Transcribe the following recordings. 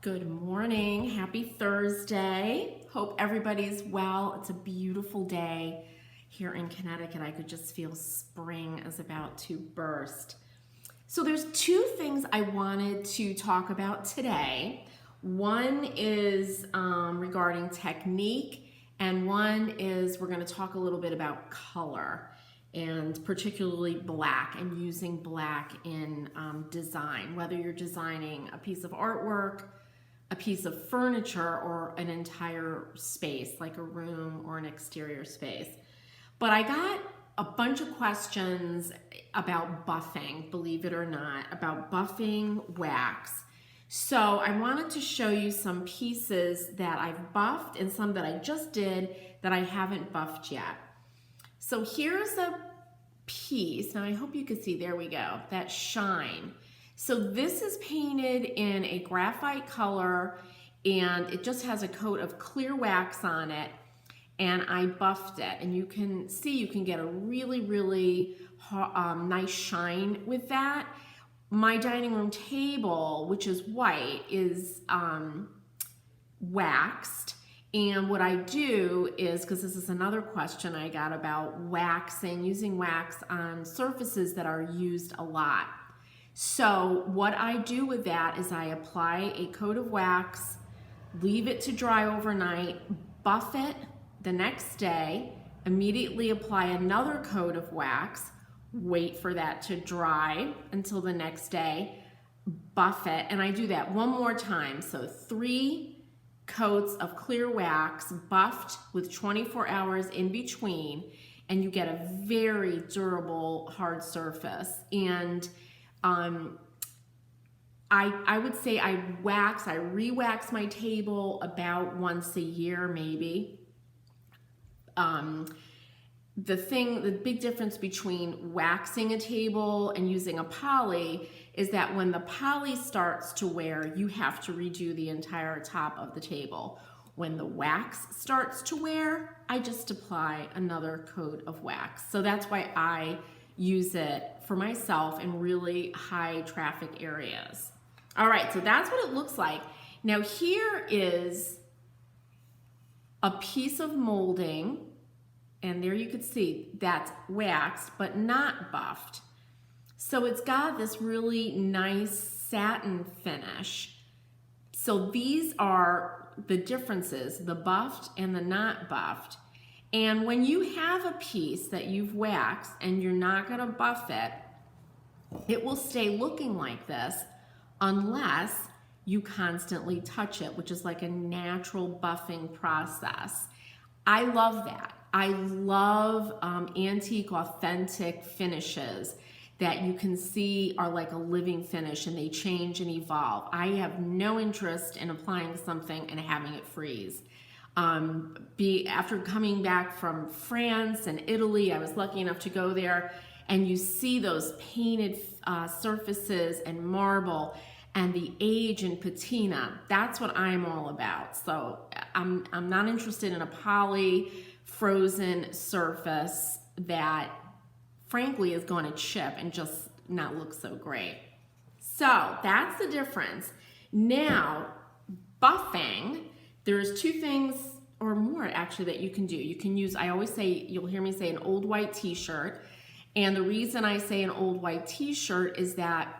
Good morning. Happy Thursday. Hope everybody's well. It's a beautiful day here in Connecticut. I could just feel spring is about to burst. So there's two things I wanted to talk about today. One is regarding technique, and one is we're going to talk a little bit about color, and particularly black, and using black in design, whether you're designing a piece of artwork, a piece of furniture, or an entire space like a room or an exterior space. But I got a bunch of questions about buffing, believe it or not, about buffing wax. So I wanted to show you some pieces that I've buffed and some that I just did that I haven't buffed yet. So here's a piece. Now I hope you can see, there we go, that shine. So this is painted in a graphite color, and it just has a coat of clear wax on it, and I buffed it. And you can see you can get a really nice shine with that. My dining room table, which is white, is waxed. And what I do is, because this is another question I got about waxing, using wax on surfaces that are used a lot. So what I do with that is I apply a coat of wax, leave it to dry overnight, buff it the next day, immediately apply another coat of wax, wait for that to dry until the next day, buff it, and I do that one more time. So 3 coats of clear wax buffed with 24 hours in between, and you get a very durable hard surface. And I would say I re-wax my table about once a year, maybe. The big difference between waxing a table and using a poly is that when the poly starts to wear, you have to redo the entire top of the table. When the wax starts to wear, I just apply another coat of wax. So that's why I use it for myself in really high traffic areas. All right, so that's what it looks like. Now here is a piece of molding, and there you can see that's waxed but not buffed. So it's got this really nice satin finish. So these are the differences, the buffed and the not buffed. And when you have a piece that you've waxed and you're not gonna buff it, it will stay looking like this unless you constantly touch it, which is like a natural buffing process. I love that. I love antique, authentic finishes that you can see are like a living finish and they change and evolve. I have no interest in applying something and having it freeze. After coming back from France and Italy, I was lucky enough to go there, and you see those painted surfaces and marble and the age and patina. That's what I'm all about. So I'm not interested in a poly frozen surface that frankly is going to chip and just not look so great. So that's the difference. Now, buffing, there's 2 things or more actually that you can do. You can use, I always say, you'll hear me say an old white t-shirt. And the reason I say an old white t-shirt is that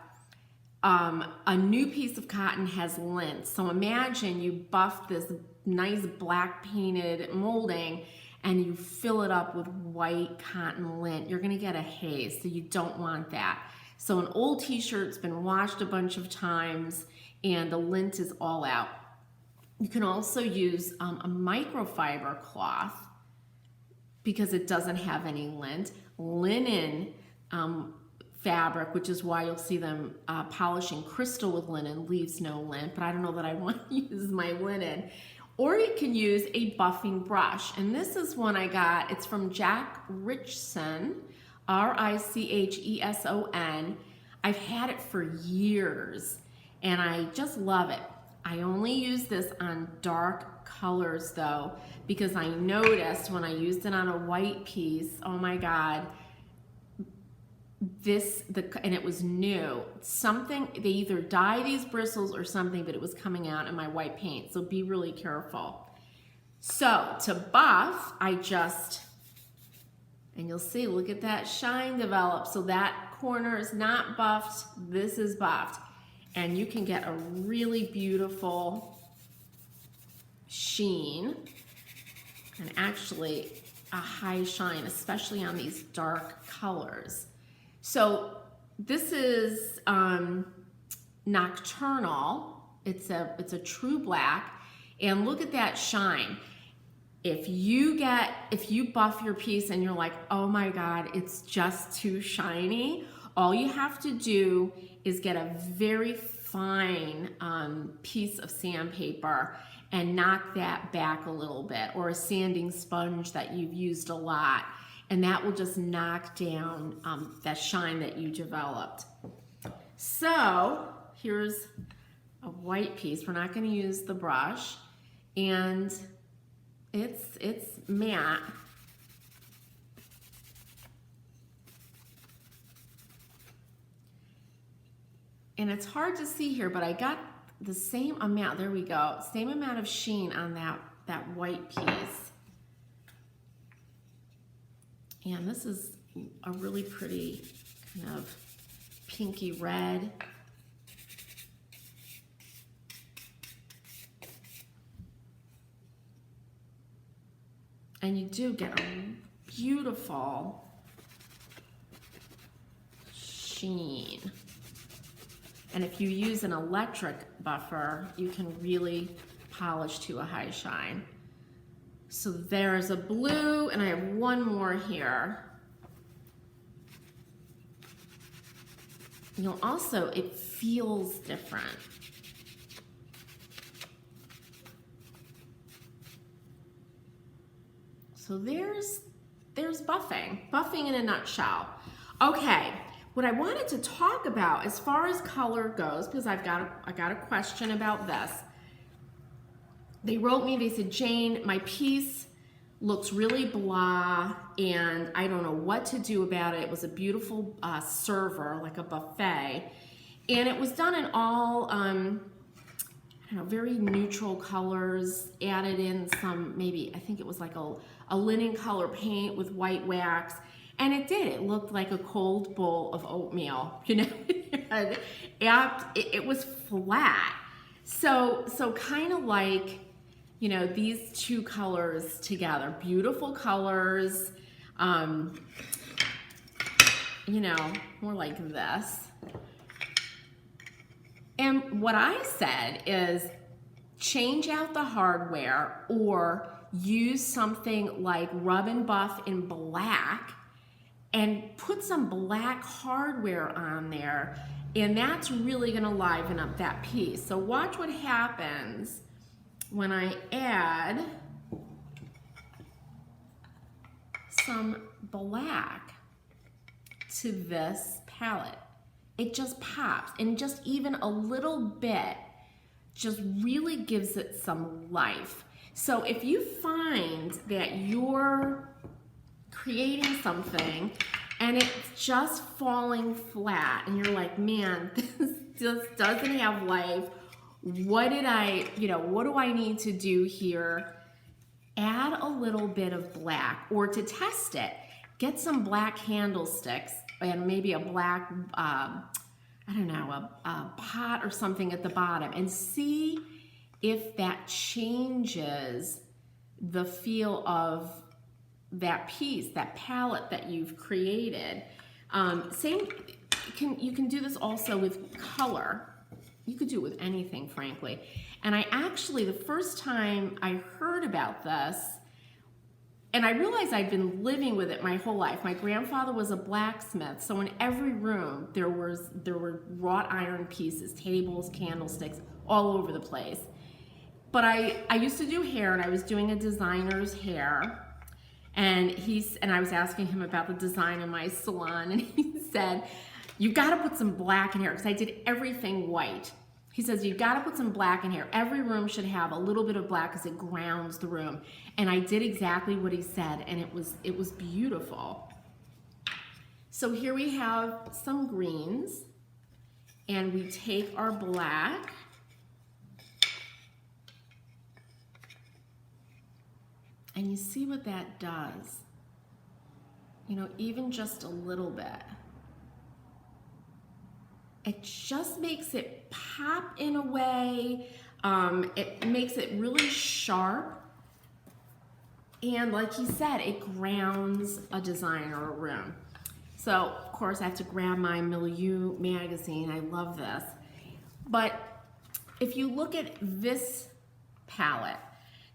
a new piece of cotton has lint. So imagine you buff this nice black painted molding and you fill it up with white cotton lint. You're gonna get a haze, so you don't want that. So an old t-shirt's been washed a bunch of times and the lint is all out. You can also use a microfiber cloth because it doesn't have any lint. Linen fabric, which is why you'll see them polishing crystal with linen, leaves no lint, but I don't know that I want to use my linen. Or you can use a buffing brush. And this is one I got, it's from Jack Richson, R-I-C-H-E-S-O-N. I've had it for years and I just love it. I only use this on dark colors though, because I noticed when I used it on a white piece, oh my God, and it was new. Something, they either dye these bristles or something, but it was coming out in my white paint. So be really careful. So to buff, and you'll see, look at that shine develop. So that corner is not buffed, this is buffed. And you can get a really beautiful sheen and actually a high shine, especially on these dark colors. So this is Nocturnal. It's a true black, and look at that shine. If you buff your piece and you're like, oh my God, it's just too shiny, all you have to do is get a very fine piece of sandpaper and knock that back a little bit, or a sanding sponge that you've used a lot, and that will just knock down that shine that you developed. So here's a white piece. We're not going to use the brush, and it's matte. And it's hard to see here, but I got the same amount, there we go, same amount of sheen on that white piece. And this is a really pretty kind of pinky red. And you do get a beautiful sheen. And if you use an electric buffer, you can really polish to a high shine. So there's a blue, and I have one more here. You'll also, it feels different. So there's buffing in a nutshell. Okay, what I wanted to talk about as far as color goes, because I got a question about this. They wrote me, they said, Jane, my piece looks really blah, and I don't know what to do about it. It was a beautiful server, like a buffet, and it was done in all very neutral colors, added in some, maybe, I think it was like a linen color paint with white wax, and it looked like a cold bowl of oatmeal, you know. It was flat. So kind of like, you know, these two colors together, beautiful colors, you know, more like this. And what I said is change out the hardware or use something like Rub and Buff in black and put some black hardware on there, and that's really gonna liven up that piece. So watch what happens when I add some black to this palette. It just pops, and just even a little bit just really gives it some life. So if you find that you're creating something and it's just falling flat and you're like, man, this just doesn't have life, what do I need to do here? Add a little bit of black, or to test it, get some black candlesticks and maybe a black, I don't know, a pot or something at the bottom, and see if that changes the feel of that piece, that palette that you've created. You can do this also with color. You could do it with anything, frankly. And I actually, the first time I heard about this, and I realized I'd been living with it my whole life. My grandfather was a blacksmith, so in every room there were wrought iron pieces, tables, candlesticks, all over the place. But I used to do hair, and I was doing a designer's hair, and I was asking him about the design in my salon, and he said, "You got to put some black in here," because I did everything white. He says, "You got to put some black in here. Every room should have a little bit of black because it grounds the room." And I did exactly what he said, and it was beautiful. So here we have some greens, and we take our black, and you see what that does. You know, even just a little bit. It just makes it pop in a way. It makes it really sharp. And like he said, it grounds a design or a room. So, of course, I have to grab my Milieu magazine. I love this. But if you look at this palette,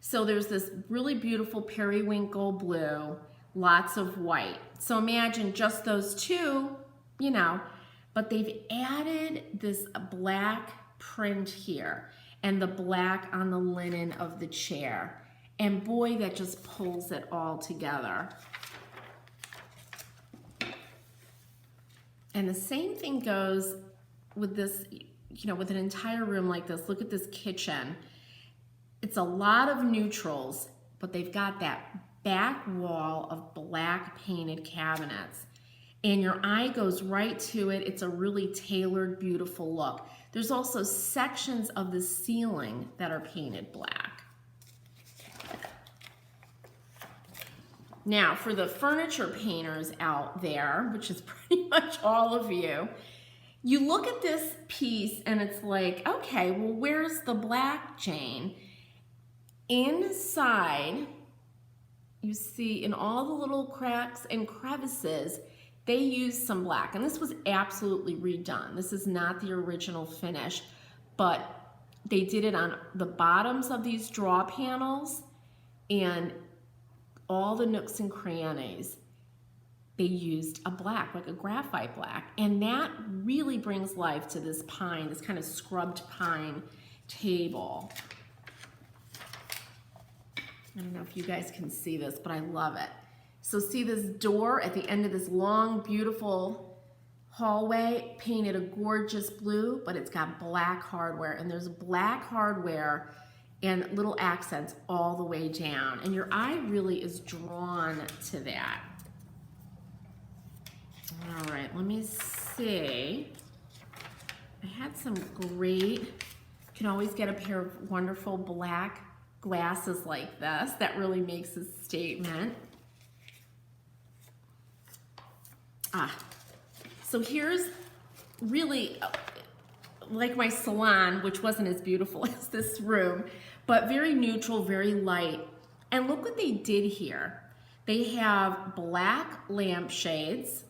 so there's this really beautiful periwinkle blue, lots of white. So imagine just those two, you know, but they've added this black print here and the black on the linen of the chair. And boy, that just pulls it all together. And the same thing goes with this, you know, with an entire room like this. Look at this kitchen. It's a lot of neutrals, but they've got that back wall of black painted cabinets. And your eye goes right to it. It's a really tailored, beautiful look. There's also sections of the ceiling that are painted black. Now, for the furniture painters out there, which is pretty much all of you, you look at this piece and it's like, okay, well, where's the black, Jane? Inside, you see in all the little cracks and crevices, they used some black. And this was absolutely redone. This is not the original finish, but they did it on the bottoms of these draw panels and all the nooks and crannies. They used a black, like a graphite black. And that really brings life to this pine, this kind of scrubbed pine table. I don't know if you guys can see this, but I love it. So see this door at the end of this long, beautiful hallway, painted a gorgeous blue, but it's got black hardware. And there's black hardware and little accents all the way down. And your eye really is drawn to that. All right, let me see. I had some great, you can always get a pair of wonderful black glasses like this. That really makes a statement. So here's really like my salon, which wasn't as beautiful as this room, but very neutral, very light. And look what they did here. They have black lampshades,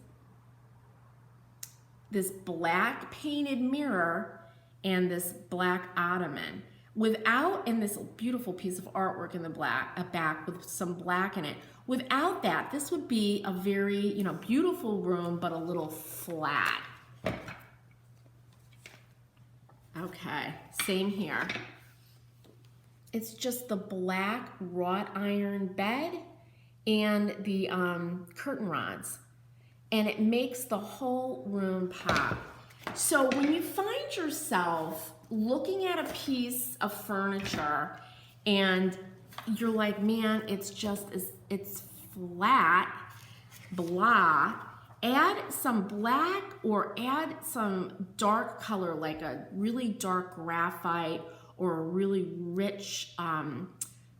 this black painted mirror, and this black ottoman. Without, and this beautiful piece of artwork in the back with some black in it. Without that, this would be a very, you know, beautiful room, but a little flat. Okay, same here. It's just the black wrought iron bed and the curtain rods. And it makes the whole room pop. So when you find yourself looking at a piece of furniture and you're like, man, it's just, it's flat, blah, add some black or add some dark color, like a really dark graphite or a really rich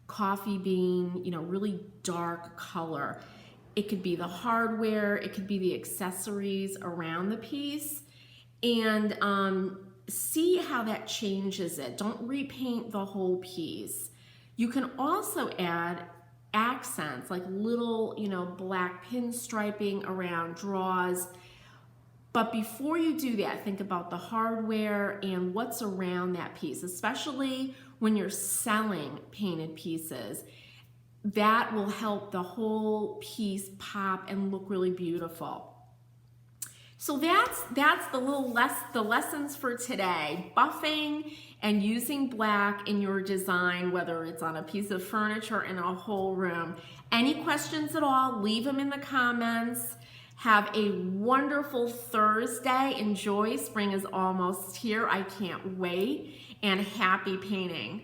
coffee bean, you know, really dark color. It could be the hardware, it could be the accessories around the piece, and see how that changes it. Don't repaint the whole piece. You can also add accents, like little, you know, black pinstriping around draws. But before you do that, think about the hardware and what's around that piece, especially when you're selling painted pieces. That will help the whole piece pop and look really beautiful. So that's the lessons for today. Buffing and using black in your design, whether it's on a piece of furniture in a whole room. Any questions at all, leave them in the comments. Have a wonderful Thursday. Enjoy. Spring is almost here. I can't wait. And happy painting.